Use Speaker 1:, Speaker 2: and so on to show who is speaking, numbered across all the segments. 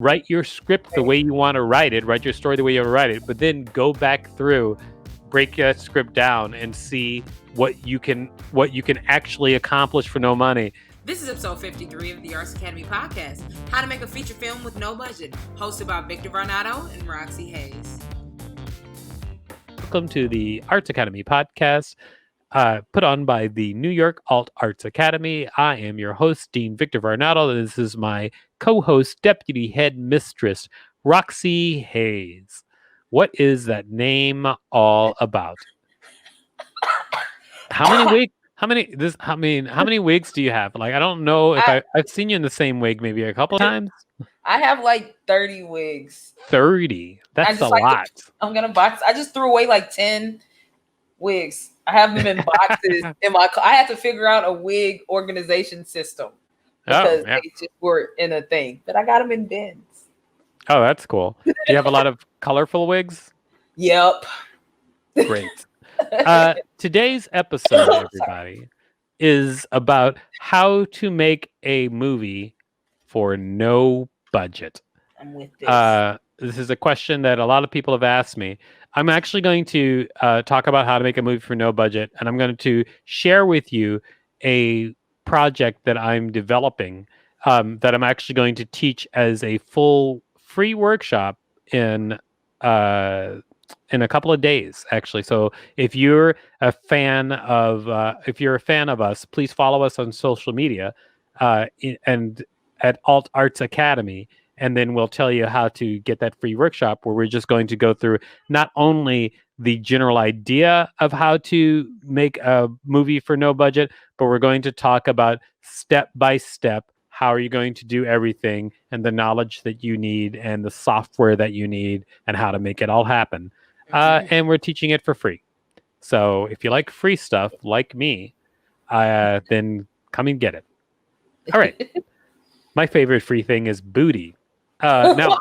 Speaker 1: write your script the way you want to write it, write your story the way you want to write it, but then go back through, break that script down, and see what you can actually accomplish for no money.
Speaker 2: This is episode 53 of the Arts Academy podcast, How to Make a Feature Film with No Budget, hosted by Victor Varnado and Roxxy Haze.
Speaker 1: Welcome to the Arts Academy podcast, put on by the New York Alt Arts Academy. I am your host, Dean Victor Varnado. This is my co-host, Deputy Headmistress Roxxy Haze. What is that name all about? How many wigs do you have? Like, I don't know if I've seen you in the same wig maybe a couple times.
Speaker 3: I have like 30 wigs.
Speaker 1: 30? That's a lot.
Speaker 3: I'm gonna box. I just threw away like 10 wigs. I have them in boxes in my. I had to figure out a wig organization system because they just were in a thing. But I got them in bins.
Speaker 1: Oh, that's cool. Do you have a lot of colorful wigs?
Speaker 3: Yep.
Speaker 1: Great. Today's episode, everybody, is about how to make a movie for no budget.
Speaker 3: I'm with this.
Speaker 1: This is a question that a lot of people have asked me. I'm actually going to talk about how to make a movie for no budget, and I'm going to share with you a project that I'm developing that I'm actually going to teach as a full free workshop in a couple of days, actually. So if you're a fan of us, please follow us on social media and at Alt Arts Academy, and then we'll tell you how to get that free workshop where we're just going to go through not only the general idea of how to make a movie for no budget, but we're going to talk about step by step how are you going to do everything and the knowledge that you need and the software that you need and how to make it all happen. And we're teaching it for free. So if you like free stuff like me, then come and get it. All right. My favorite free thing is booty. Now,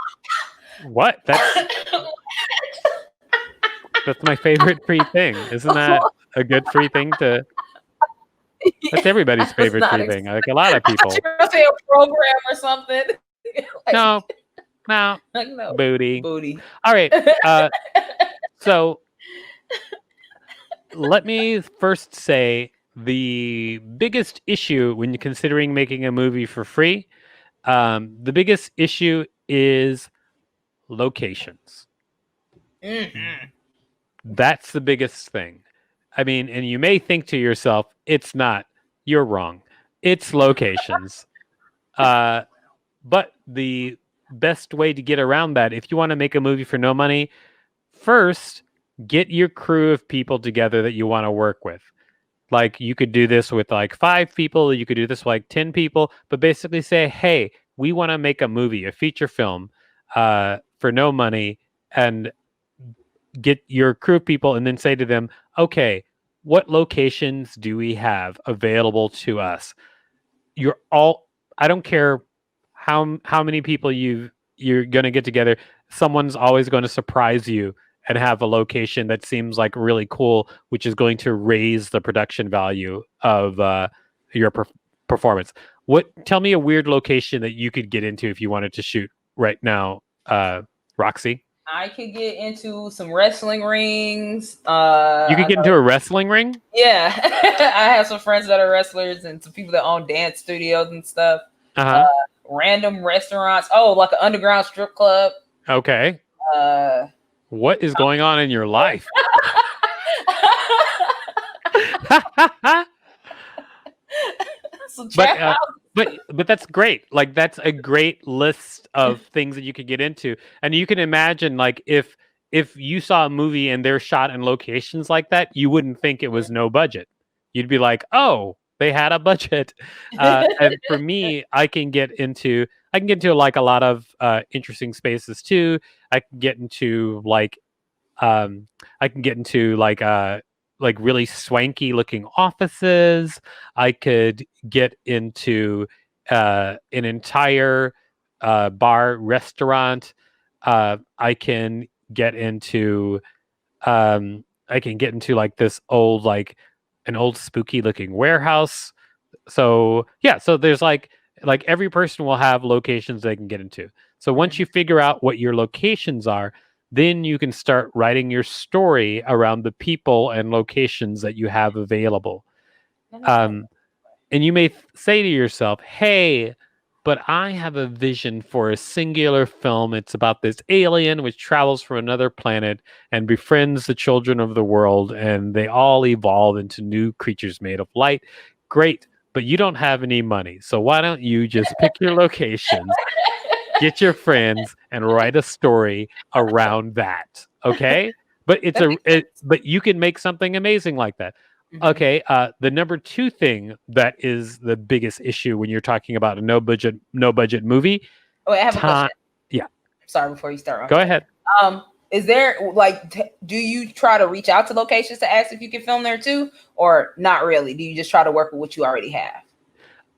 Speaker 1: what? That's my favorite free thing. Isn't that a good free thing to... That's everybody's favorite free thing. Like a lot of people.
Speaker 3: I thought you were going to say a program or something.
Speaker 1: No. Booty. All right. So let me first say the biggest issue when you're considering making a movie for free, the biggest issue is locations.
Speaker 3: Mm-hmm.
Speaker 1: That's the biggest thing. I mean, and you may think to yourself, it's not. You're wrong. It's locations. But the best way to get around that, if you want to make a movie for no money, first, get your crew of people together that you want to work with. Like, you could do this with like 5 people, you could do this with like 10 people, but basically say, hey, we want to make a movie, a feature film for no money, and get your crew of people and then say to them, okay, what locations do we have available to us? I don't care how many people you're going to get together. Someone's always going to surprise you and have a location that seems like really cool, which is going to raise the production value of your performance. Tell me a weird location that you could get into if you wanted to shoot right now, Roxy.
Speaker 3: I could get into some wrestling rings.
Speaker 1: You could get into a wrestling ring?
Speaker 3: Yeah. I have some friends that are wrestlers and some people that own dance studios and stuff.
Speaker 1: Uh-huh.
Speaker 3: Random restaurants. Oh, like an underground strip club.
Speaker 1: Okay. What is going on in your life? But that's great. Like, that's a great list of things that you could get into. And you can imagine, like, if you saw a movie and they're shot in locations like that, you wouldn't think it was no budget. You'd be like, oh, they had a budget. And for me, I can get into like a lot of interesting spaces too. I can get into like really swanky looking offices. I could get into an entire bar restaurant. I can get into like this old, like an old spooky looking warehouse. So yeah, so there's like every person will have locations they can get into. So once you figure out what your locations are, then you can start writing your story around the people and locations that you have available. And you may say to yourself, hey, but I have a vision for a singular film. It's about this alien which travels from another planet and befriends the children of the world, and they all evolve into new creatures made of light. Great, but you don't have any money. So why don't you just pick your locations, get your friends, and write a story around that? Okay? But but you can make something amazing like that. Okay, the number 2 thing that is the biggest issue when you're talking about a no budget movie.
Speaker 3: Oh, wait, I have a question.
Speaker 1: Yeah.
Speaker 3: Sorry, before you start.
Speaker 1: Go ahead.
Speaker 3: Is there do you try to reach out to locations to ask if you can film there too, or not really? Do you just try to work with what you already have?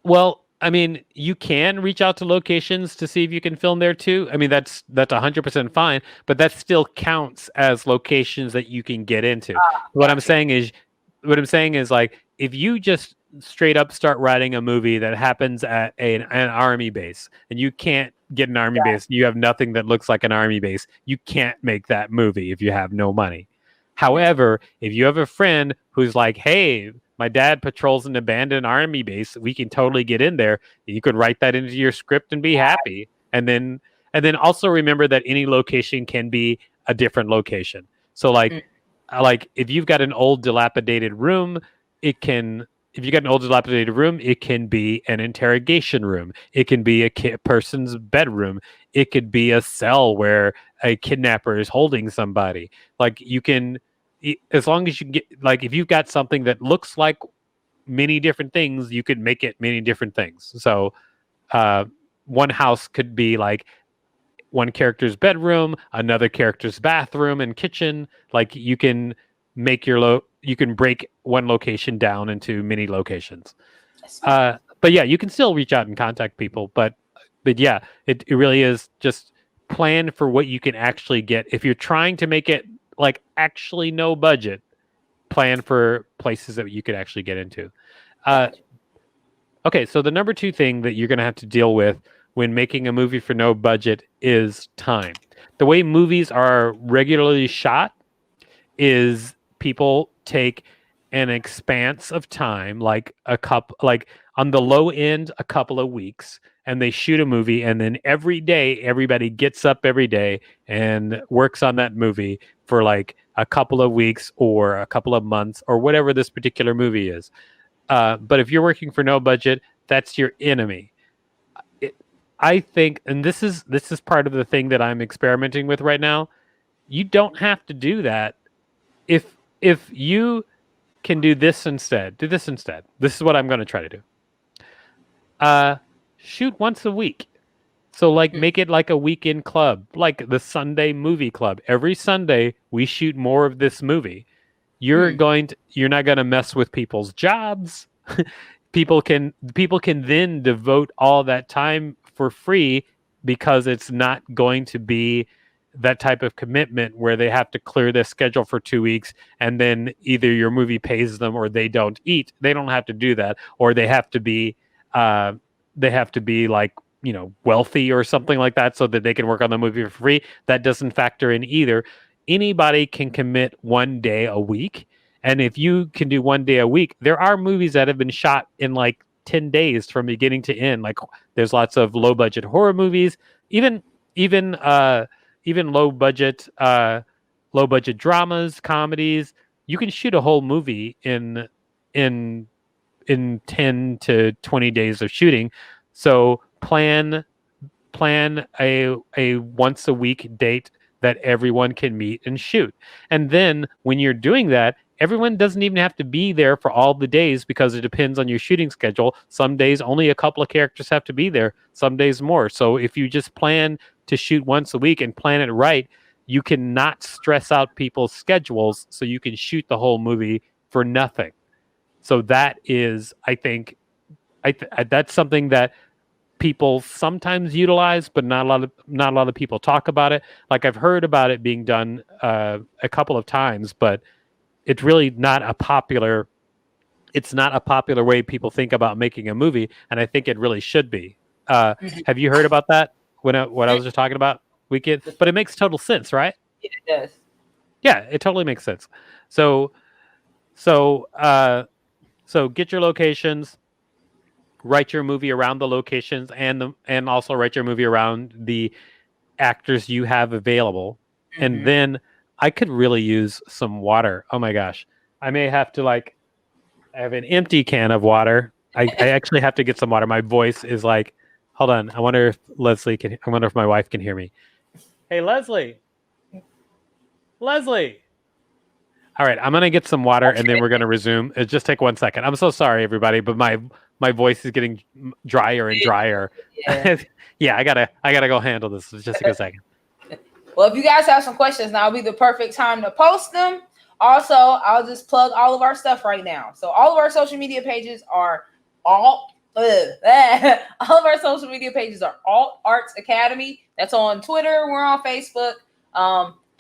Speaker 1: Well, I mean, you can reach out to locations to see if you can film there too. I mean, that's 100% fine, but that still counts as locations that you can get into. What I'm saying is like, if you just straight up start writing a movie that happens at an army base, and you can't get an army base, you have nothing that looks like an army base, you can't make that movie if you have no money. However, if you have a friend who's like, hey, my dad patrols an abandoned army base, we can totally get in there, you could write that into your script and be happy. And then also remember that any location can be a different location. So like if you've got an old dilapidated room, it can be an interrogation room. It can be a person's bedroom. It could be a cell where a kidnapper is holding somebody. Like, you can, as long as you get, like, if you've got something that looks like many different things, you could make it many different things. So one house could be like one character's bedroom, another character's bathroom and kitchen. Like, you can make you can break one location down into many locations. But yeah, you can still reach out and contact people. But yeah, it really is just plan for what you can actually get. If you're trying to make it like actually no budget, plan for places that you could actually get into. Okay, so the number 2 thing that you're going to have to deal with when making a movie for no budget is time. The way movies are regularly shot is people take an expanse of time, like on the low end, a couple of weeks, and they shoot a movie, and then every day, everybody gets up every day and works on that movie for like a couple of weeks or a couple of months or whatever this particular movie is. But if you're working for no budget, that's your enemy. I think, and this is part of the thing that I'm experimenting with right now. You don't have to do that. If you can do this instead. This is what I'm going to try to do. Shoot once a week. So like make it like a weekend club, like the Sunday movie club. Every Sunday we shoot more of this movie. You're not going to mess with people's jobs. People can then devote all that time for free, because it's not going to be that type of commitment where they have to clear their schedule for 2 weeks and then either your movie pays them or they don't eat. They don't have to do that, or they have to be like, wealthy or something like that so that they can work on the movie for free. That doesn't factor in either. Anybody can commit 1 day a week. And if you can do 1 day a week, there are movies that have been shot in like 10 days from beginning to end. Like, there's lots of low budget horror movies, even low budget dramas, comedies. You can shoot a whole movie in 10 to 20 days of shooting. So plan a once a week date that everyone can meet and shoot. And then when you're doing that, everyone doesn't even have to be there for all the days, because it depends on your shooting schedule. Some days only a couple of characters have to be there, some days more. So if you just plan to shoot once a week and plan it right, you can not stress out people's schedules, so you can shoot the whole movie for nothing. So that is, I think, that's something that people sometimes utilize, but not a lot of people talk about it. Like, I've heard about it being done a couple of times, but it's really not a popular way people think about making a movie, and I think it really should be. Have you heard about that? what I was just talking about? But it makes total sense, right?
Speaker 3: It does.
Speaker 1: Yeah, it totally makes sense. So get your locations, write your movie around the locations, and also write your movie around the actors you have available. And then I could really use some water. Oh my gosh. I may have to I have an empty can of water. I actually have to get some water. My voice is like, hold on. I wonder if my wife can hear me. Hey, Leslie. All right, I'm gonna get some water and then we're gonna resume. It just take 1 second. I'm so sorry, everybody, but my voice is getting drier and drier.
Speaker 3: Yeah.
Speaker 1: Yeah, I gotta go handle this. Just take a second.
Speaker 3: Well, if you guys have some questions, now will be the perfect time to post them. Also, I'll just plug all of our stuff right now. So all of our social media pages are all of our social media pages are Alt Arts Academy. That's on Twitter. We're on Facebook.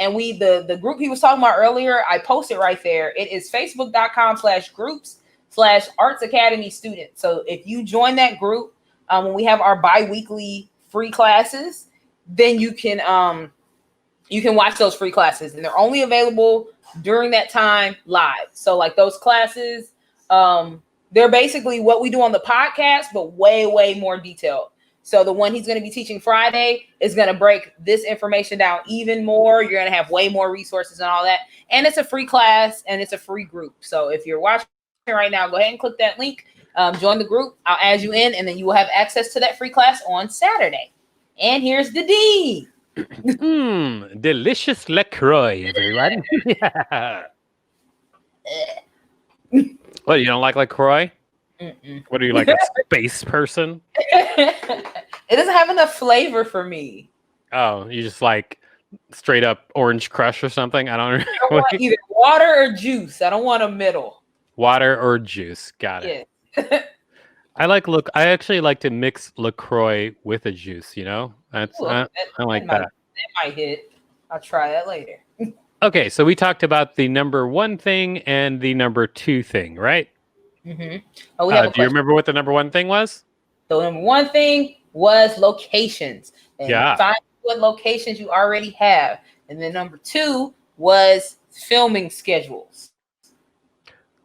Speaker 3: And the group he was talking about earlier, I posted right there. It is facebook.com/groups/Arts Academy students. So if you join that group, when we have our bi-weekly free classes, then you can watch those free classes, and they're only available during that time live. So like those classes, they're basically what we do on the podcast, but way, way more detailed. So the one he's going to be teaching Friday is going to break this information down even more. You're going to have way more resources and all that. And it's a free class and it's a free group. So if you're watching right now, go ahead and click that link, join the group. I'll add you in, and then you will have access to that free class on Saturday. And here's the D.
Speaker 1: Delicious LaCroix, everyone. Yeah. What, you don't like LaCroix? What are you, like a space person?
Speaker 3: It doesn't have enough flavor for me.
Speaker 1: Oh, you just like straight up Orange Crush or something? I don't know.
Speaker 3: I want either water or juice. I don't want a middle.
Speaker 1: Water or juice. Got it.
Speaker 3: Yeah.
Speaker 1: I actually like to mix LaCroix with a juice, you know? I like that.
Speaker 3: That might hit. I'll try that later.
Speaker 1: Okay, so we talked about the number 1 thing and the number 2 thing, right?
Speaker 3: Oh, we have
Speaker 1: do you remember what the number 1 thing was?
Speaker 3: The number 1 thing was locations. And find what locations you already have. And then number 2 was filming schedules.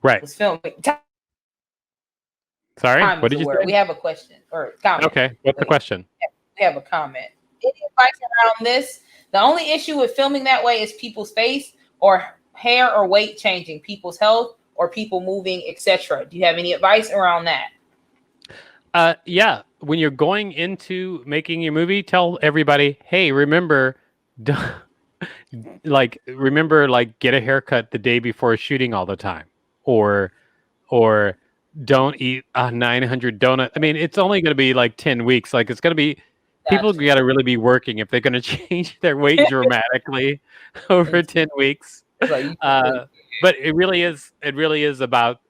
Speaker 1: Right.
Speaker 3: It's filming.
Speaker 1: Sorry, what did you say?
Speaker 3: We have a question or comment.
Speaker 1: Okay, what's the question?
Speaker 3: We have a comment. Any advice around this? The only issue with filming that way is people's face or hair or weight changing, people's health or people moving, etc. Do you have any advice around that?
Speaker 1: Yeah. When you're going into making your movie, tell everybody, hey, remember, get a haircut the day before shooting all the time, or don't eat 900 donuts. I mean, it's only going to be like 10 weeks. Like it's going to be, people got to really be working if they're going to change their weight dramatically over 10 weeks. But it really is about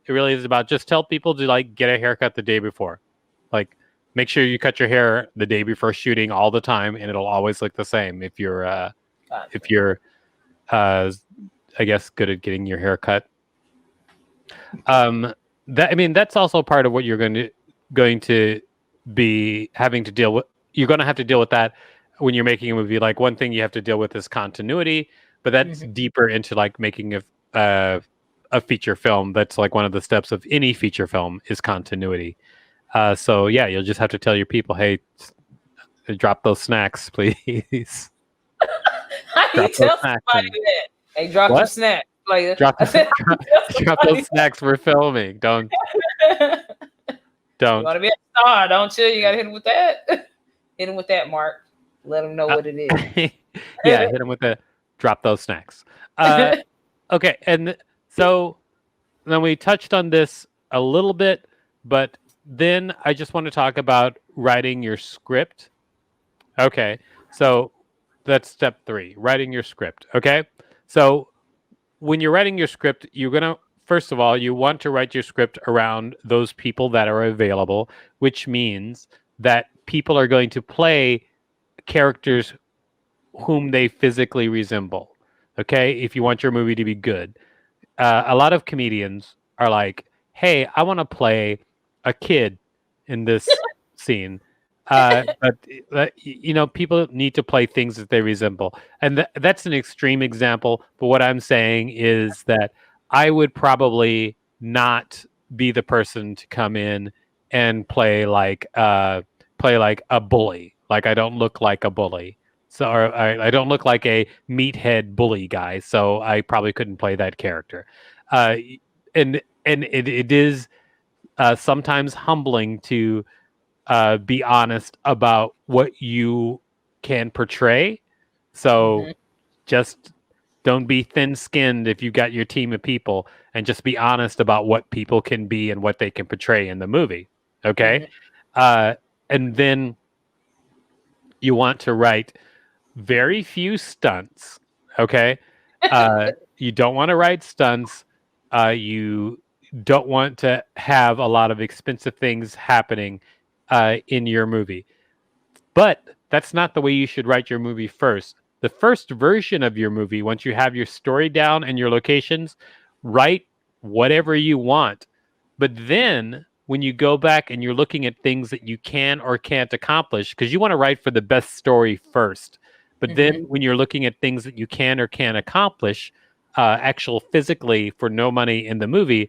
Speaker 1: just tell people to like get a haircut the day before. Like make sure you cut your hair the day before shooting all the time, and it'll always look the same if you're I guess good at getting your hair cut. That's also part of what you're going to be having to deal with. You're going to have to deal with that when you're making a movie. Like one thing you have to deal with is continuity, but that's deeper into like making a feature film. That's like one of the steps of any feature film is continuity. So yeah, you'll just have to tell your people, hey, drop those snacks, please.
Speaker 3: How do you tell somebody that? Hey, drop your snacks.
Speaker 1: Drop those snacks. We're filming. Don't.
Speaker 3: You want to be a star, don't you? You got to hit him with that. Hit him with that, Mark. Let him know what it is.
Speaker 1: Yeah, hit him with the drop those snacks. Okay, and so then we touched on this a little bit, but then I just want to talk about writing your script. Okay, so that's step 3, writing your script. Okay, so when you're writing your script, first of all, you want to write your script around those people that are available, which means that people are going to play characters whom they physically resemble. Okay, if you want your movie to be good. A lot of comedians are like, hey, I want to play a kid in this scene. But people need to play things that they resemble, and that's an extreme example. But what I'm saying is that I would probably not be the person to come in and play like a bully. Like I don't look like a bully, so or I don't look like a meathead bully guy. So I probably couldn't play that character. Uh, and it is sometimes humbling to be honest about what you can portray. So just don't be thin-skinned if you've got your team of people, and just be honest about what people can be and what they can portray in the movie. Okay. And then you want to write very few stunts. Okay. You don't want to write stunts. You don't want to have a lot of expensive things happening in your movie. But that's not the way you should write your movie first. The first version of your movie, once you have your story down and your locations, write whatever you want. But then when you go back and you're looking at things that you can or can't accomplish, because you want to write for the best story first. But then when you're looking at things that you can or can't accomplish, actual physically for no money in the movie,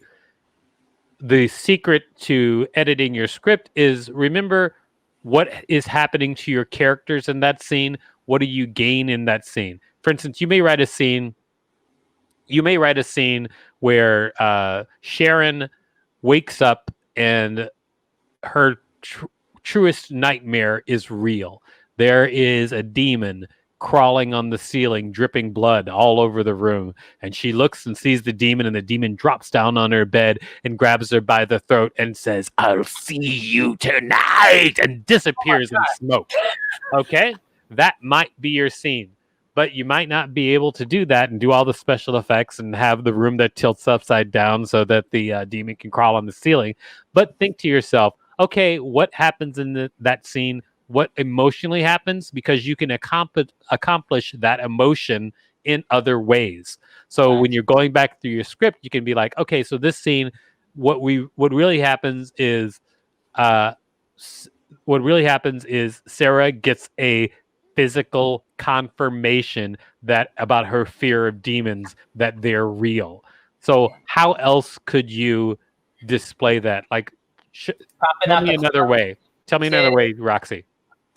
Speaker 1: the secret to editing your script is remember what is happening to your characters in that scene. What do you gain in that scene? For instance, you may write a scene where Sharon wakes up and her truest nightmare is real. There is a demon crawling on the ceiling, dripping blood all over the room. And she looks and sees the demon, and the demon drops down on her bed and grabs her by the throat and says, "I'll see you tonight," and disappears in smoke. Okay? That might be your scene. But you might not be able to do that and do all the special effects and have the room that tilts upside down so that the demon can crawl on the ceiling. But think to yourself, okay, what happens in that scene? What emotionally happens? Because you can accomplish that emotion in other ways. So when you're going back through your script, you can be like, okay, so this scene, what really happens is Sarah gets a physical confirmation that about her fear of demons, that they're real. So how else could you display that? Like, tell me another way. Tell me another way, Roxy.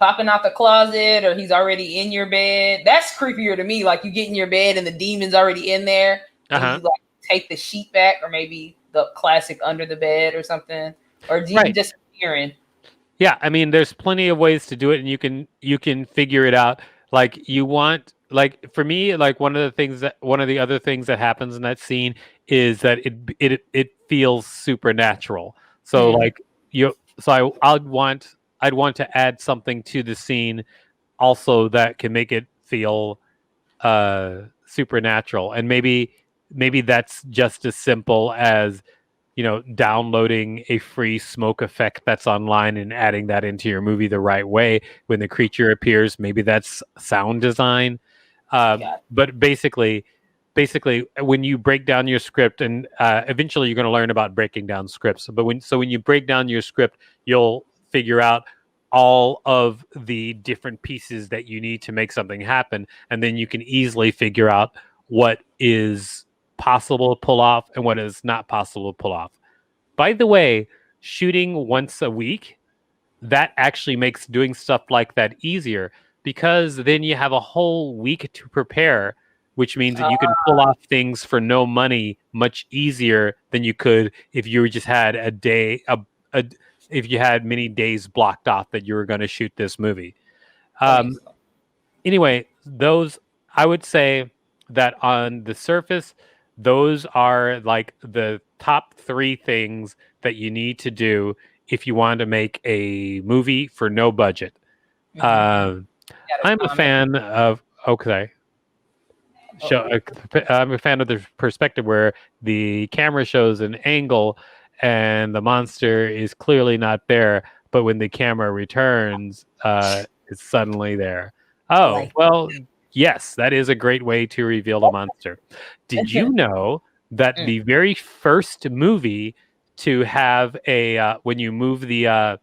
Speaker 3: Popping out the closet, or he's already in your bed. That's creepier to me. Like you get in your bed and the demon's already in there. And you like take the sheet back, or maybe the classic under the bed or something, or demon disappearing.
Speaker 1: Yeah, I mean, there's plenty of ways to do it, and you can figure it out. Like you want, like for me, like one of the other things that happens in that scene is that it feels supernatural. So like I'd want to add something to the scene also that can make it feel supernatural, and maybe that's just as simple as downloading a free smoke effect that's online and adding that into your movie the right way when the creature appears. Maybe that's sound design. But basically, when you break down your script, and eventually you're going to learn about breaking down scripts. But when you break down your script, you'll figure out all of the different pieces that you need to make something happen, and then you can easily figure out what is possible to pull off and what is not possible to pull off. By the way, shooting once a week, that actually makes doing stuff like that easier, because then you have a whole week to prepare, which means that you can pull off things for no money much easier than you could if you just had a day, if you had many days blocked off that you were going to shoot this movie. Anyway, I would say that on the surface, those are like the top 3 things that you need to do if you want to make a movie for no budget. I'm a fan of I'm a fan of the perspective where the camera shows an angle and the monster is clearly not there, but when the camera returns, it's suddenly there. Oh, well, yes, that is a great way to reveal a monster. Did you know that the very first movie to have when you move the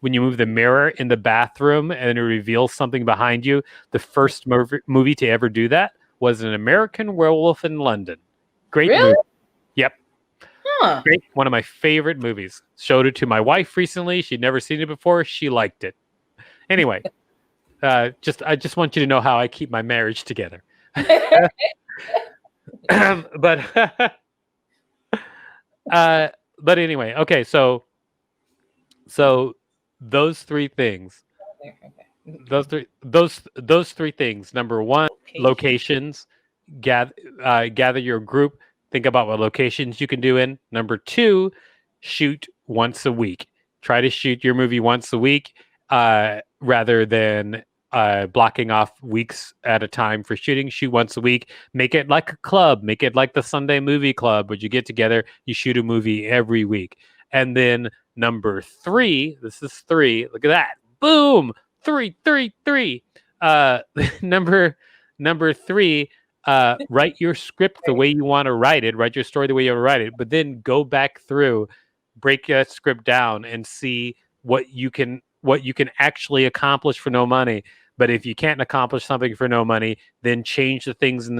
Speaker 1: when you move the mirror in the bathroom and it reveals something behind you. The first movie to ever do that was An American Werewolf in London. Great
Speaker 3: Really?
Speaker 1: movie. Yep.
Speaker 3: Huh.
Speaker 1: Great. One of my favorite movies. Showed it to my wife recently. She'd never seen it before. She liked it. Anyway, I just want you to know how I keep my marriage together. But anyway, okay. So those three things. Those three things. Number one, locations. Gather your group. Think about what locations you can do in. Number two, shoot once a week. Try to shoot your movie once a week, rather than blocking off weeks at a time for shooting. Shoot once a week. Make it like a club. Make it like the Sunday Movie Club, where you get together, you shoot a movie every week. And then number three, this is three. Look at that. Boom. Three. Number three. Write your script the way you want to write it. Write your story the way you want to write it. But then go back through, break that script down, and see what you can actually accomplish for no money. But if you can't accomplish something for no money, then change the things in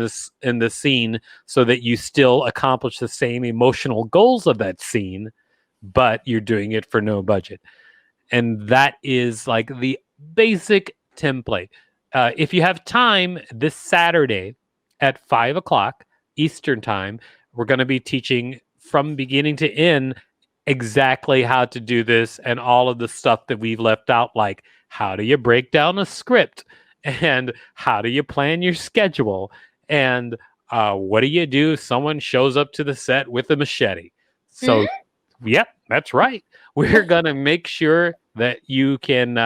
Speaker 1: the scene so that you still accomplish the same emotional goals of that scene, but you're doing it for no budget. And that is like the basic template. If you have time this Saturday at 5:00 Eastern time, we're going to be teaching from beginning to end exactly how to do this, and all of the stuff that we've left out, like how do you break down a script, and how do you plan your schedule, and what do you do if someone shows up to the set with a machete. So yep, that's right. We're going to make sure that you can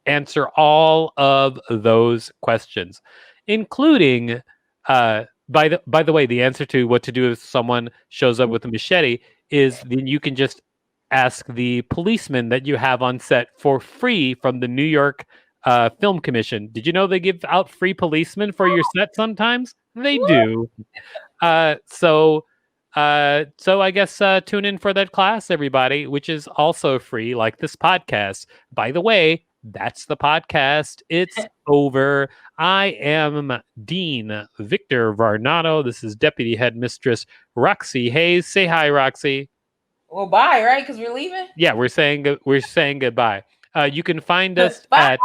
Speaker 1: answer all of those questions, including by the way, the answer to what to do if someone shows up with a machete is then you can just ask the policeman that you have on set for free from the New York Film Commission. Did you know they give out free policemen for your set sometimes? They do. So I guess tune in for that class, everybody, which is also free, like this podcast. By the way, that's the podcast. It's over. I am Dean Victor Varnado. This is Deputy Headmistress Roxxy Haze. Say hi, Roxy.
Speaker 3: Well, bye, right? Because we're leaving.
Speaker 1: Yeah, we're saying goodbye. You can find us at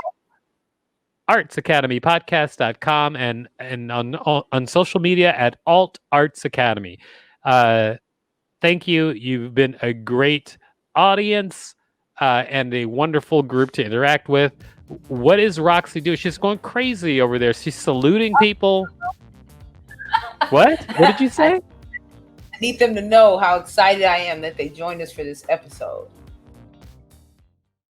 Speaker 1: artsacademypodcast.com and on social media at Alt Arts Academy. Thank you. You've been a great audience and a wonderful group to interact with. What is Roxy doing? She's going crazy over there. She's saluting people. What? What did you say?
Speaker 3: I need them to know how excited I am that they joined us for this episode.